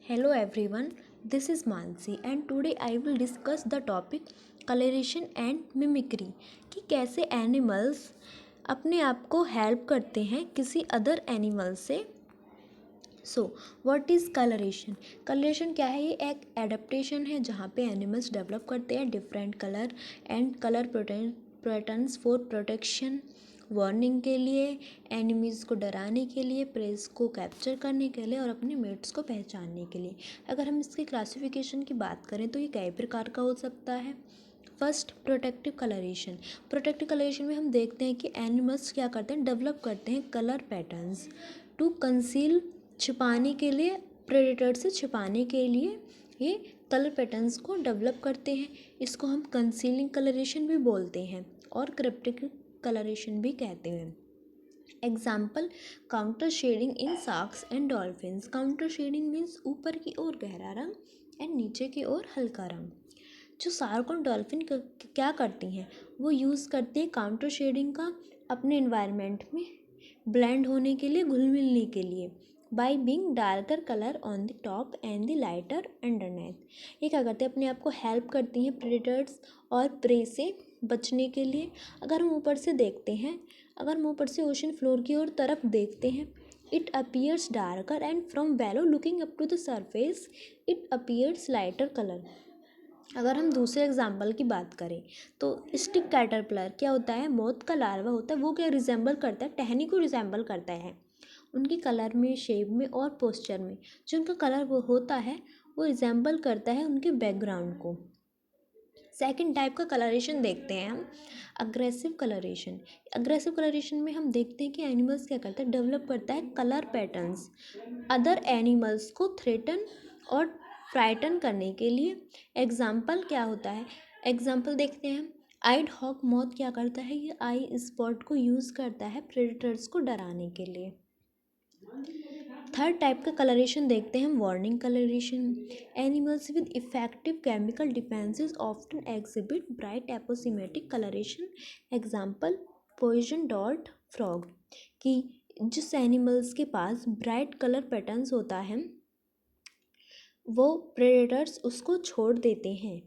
Hello everyone, this is Mansi and today I will discuss the topic coloration and mimicry कि कैसे animals अपने आप को help करते हैं किसी अदर एनिमल से। What is colouration? कलरेशन क्या है? ये एक एडेप्टेशन है जहाँ पे एनिमल्स डेवलप करते हैं different colour and colour patterns for protection, warning के लिए, एनिमीज़ को डराने के लिए, प्रेस को कैप्चर करने के लिए और अपने मेट्स को पहचानने के लिए। अगर हम इसकी क्लासिफिकेशन की बात करें तो ये कई प्रकार का हो सकता है। First, protective colouration. Protective colouration में हम देखते हैं कि एनिमल्स क्या करते हैं, डेवलप करते हैं कलर पैटर्न्स टू कंसील, छिपाने के लिए, प्रेडेटर से छिपाने के लिए ये कलर पैटर्न्स को डेवलप करते हैं। इसको हम कंसीलिंग कलरेशन भी बोलते हैं और क्रिप्टिक कलरेशन भी कहते हैं। Example, counter shading in sharks and dolphins. Counter shading means ऊपर की ओर गहरा रंग एंड नीचे की ओर हल्का रंग। जो शार्क और डॉल्फिन क्या करती हैं, वो यूज़ करती है काउंटर शेडिंग का अपने इन्वायरमेंट में ब्लेंड होने के लिए, घुल मिलने के लिए, by being darker colour on the top and the lighter underneath. ये क्या करते हैं, अपने आप को हेल्प करती हैं प्रेडेटर्स और प्रे से बचने के लिए। अगर हम ऊपर से देखते हैं, अगर हम ऊपर से ओशन फ्लोर की ओर तरफ देखते हैं, it appears darker and from below looking up to the surface it appears lighter colour. अगर हम दूसरे एग्जाम्पल की बात करें तो स्टिक कैटरपिलर क्या होता है, मौत का लार्वा होता है। वो क्या रिजेंबल करता है, टहनी को रिजेंबल करता है उनकी कलर में, शेप में और पोस्चर में। जो उनका कलर वो होता है वो रिजेंबल करता है उनके बैकग्राउंड को। सेकंड टाइप का कलरेशन देखते हैं हम, अग्रेसिव कलरेशन। अग्रेसिव कलरेशन में हम देखते हैं कि एनिमल्स क्या करता है, डेवलप करता है कलर पैटर्न्स अदर एनिमल्स को थ्रेटन और फ्राइटन करने के लिए। एग्जाम्पल क्या होता है, एग्जाम्पल देखते हैं हम। आइड हॉक मॉथ क्या करता है, ये आई स्पॉट को यूज़ करता है प्रेडेटर्स को डराने के लिए। थर्ड टाइप का कलरेशन देखते हैं हम, warning colouration. Animals with effective chemical defences often exhibit bright aposematic colouration. Example, poison डॉट फ्रॉग। कि जिस एनिमल्स के पास ब्राइट कलर पैटर्न्स होता है वो प्रेडेटर्स उसको छोड़ देते हैं।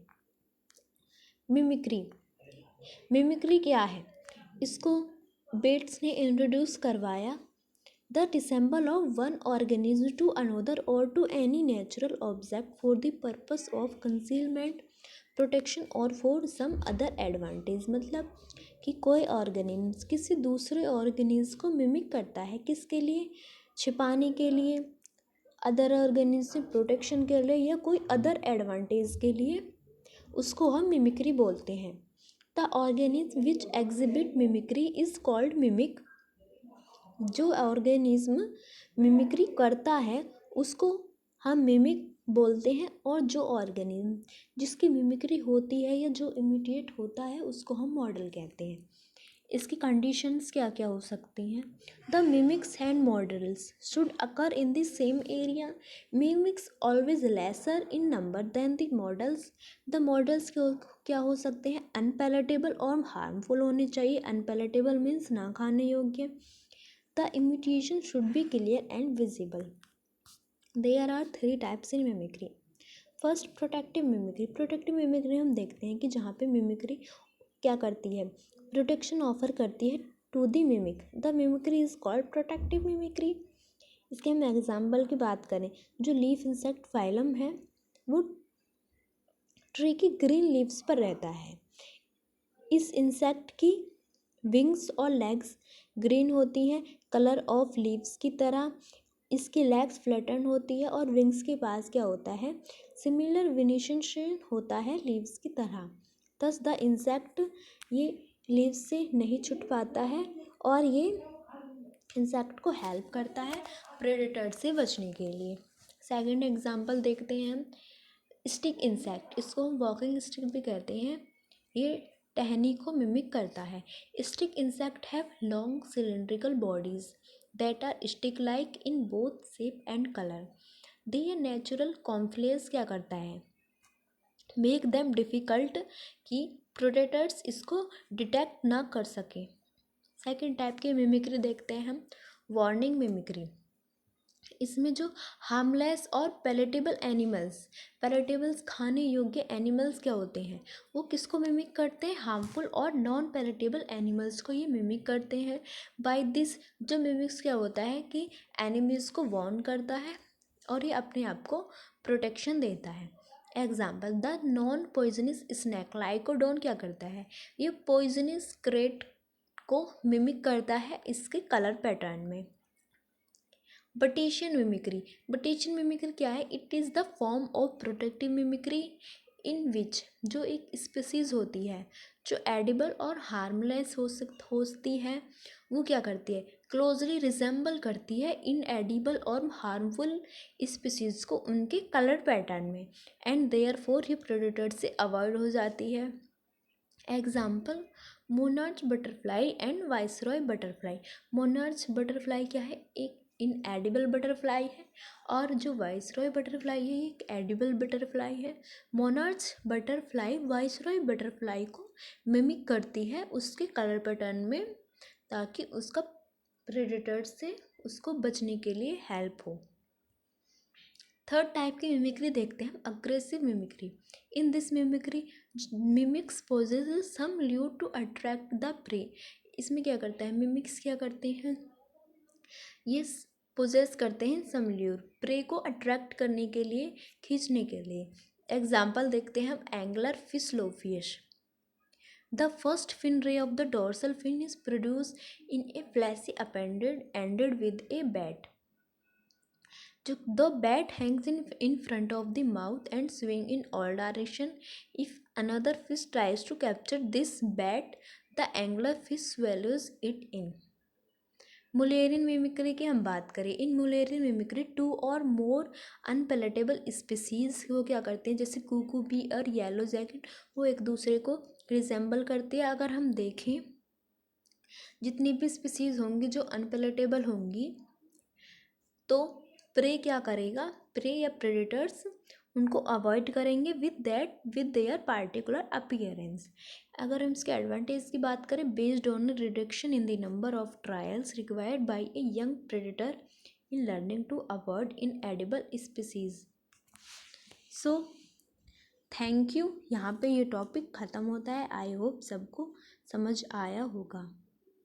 मिमिक्री। मिमिक्री क्या है, इसको बेट्स ने इंट्रोड्यूस करवाया। The resemble of one organism to another or to any natural object for the purpose of concealment, protection or for some other advantage। मतलब कि कोई ऑर्गेनिज्म किसी दूसरे ऑर्गेनिज्म को मिमिक करता है, किसके लिए, छिपाने के लिए, अदर ऑर्गेनिज्म से प्रोटेक्शन के लिए या कोई अदर एडवांटेज के लिए, उसको हम मिमिक्री बोलते हैं। The organism which exhibit mimicry is called mimic. जो ऑर्गेनिज्म मिमिक्री करता है उसको हम मिमिक बोलते हैं, और जो ऑर्गेनिज्म जिसकी मिमिक्री होती है या जो इमिटेट होता है उसको हम मॉडल कहते हैं। इसकी कंडीशंस क्या क्या हो सकती हैं, the mimics and models should occur in the same area. Mimics always lesser in number than the models. The models क्या हो सकते हैं, अनपैलेटेबल और हार्मफुल होने चाहिए। अनपैलेटेबल मीन्स ना खाने योग्य। The imitation should be clear and visible. There are three types in mimicry. First, protective mimicry. Protective mimicry हम देखते हैं कि जहाँ पे मिमिक्री क्या करती है, प्रोटेक्शन ऑफर करती है to the mimic. The mimicry is called protective mimicry. इसके हम एग्जाम्पल की बात करें, जो लीफ इंसेक्ट फाइलम है वो ट्री की ग्रीन लीव्स पर रहता है। इस इंसेक्ट की विंग्स और लेग्स ग्रीन होती हैं, कलर ऑफ लीव्स की तरह। इसकी लेग्स फ्लैटन होती है और विंग्स के पास क्या होता है, सिमिलर वेनिशन होता है लीव्स की तरह। थस द इंसेक्ट ये लीव्स से नहीं छूट पाता है और ये इंसेक्ट को हेल्प करता है प्रेडेटर से बचने के लिए। सेकंड एग्जांपल देखते हैं हम, स्टिक इंसेक्ट। इसको हम वॉकिंग स्टिक भी कहते हैं। ये टहनी को मिमिक करता है। Stick insect have long cylindrical bodies that are stick like in both shape and colour. Their natural camouflage क्या करता है, मेक देम डिफ़िकल्ट कि प्रोडेटर्स इसको डिटेक्ट ना कर सके। सेकेंड टाइप की मिमिक्री देखते हैं हम, वार्निंग मिमिक्री। इसमें जो हार्मलेस और पैलेटेबल्स खाने योग्य एनिमल्स क्या होते हैं, वो किसको मिमिक करते हैं, हार्मफुल और नॉन पैलेटेबल एनिमल्स को ये मिमिक करते हैं। बाय दिस जो मिमिक्स क्या होता है कि एनिमल्स को वार्न करता है और ये अपने आप को प्रोटेक्शन देता है। Example, the non poisonous snake Lycodon क्या करता है, ये पॉइजनस क्रेट को मिमिक करता है इसके कलर पैटर्न में। बटेशियन मिमिक्री क्या है, it is the form of protective mimicry in which जो एक स्पीसीज होती है जो एडिबल और हार्मलेस होती है, वो क्या करती है, क्लोजली रिजेंबल करती है इन एडिबल और हार्मफुल स्पीसीज को उनके कलर पैटर्न में, एंड देयर फोर ये प्रेडेटर से अवॉइड हो जाती है। Example, monarch butterfly and viceroy butterfly. Monarch butterfly क्या है, एक इनएडिबल बटरफ्लाई है, और जो वाइसरॉय बटरफ्लाई है ये एक एडिबल बटरफ्लाई है। मोनार्च बटरफ्लाई वाइसरॉय बटरफ्लाई को मिमिक करती है उसके कलर पैटर्न में, ताकि उसका प्रेडेटर से उसको बचने के लिए हेल्प हो। थर्ड टाइप की मिमिक्री देखते हैं, aggressive mimicry. In this mimicry mimics possess some lure to attract the prey. इसमें क्या करता है, मिमिक्स क्या करते हैं, ये पोजेस करते हैं सम ल्यूर, प्रे को अट्रैक्ट करने के लिए, खींचने के लिए। एग्जाम्पल देखते हैं हम, एंगलर फिश लोफिश। The first fin ray of the dorsal fin is produced in a fleshy appendage ended with a bat. The bat hangs in front of the mouth and swing in all direction. If another fish tries to capture this bat, the angler fish swallows it in. Mullerian mimicry की हम बात करें, इन Mullerian mimicry to और मोर अनपेलेटेबल species वो क्या करते हैं, जैसे कुकू बी और येलो जैकेट, वो एक दूसरे को रिजेंबल करती है। अगर हम देखें जितनी भी स्पीसीज होंगी जो अनपेलेटेबल होंगी, तो प्रे क्या करेगा, प्रे या प्रेडेटर्स उनको अवॉइड करेंगे विद देयर पार्टिकुलर अपीयरेंस। अगर हम इसके एडवांटेज की बात करें, based on reduction in the number of trials required by a young predator in learning to avoid inedible species. So thank you, यहाँ पे ये टॉपिक ख़त्म होता है। आई होप सबको समझ आया होगा।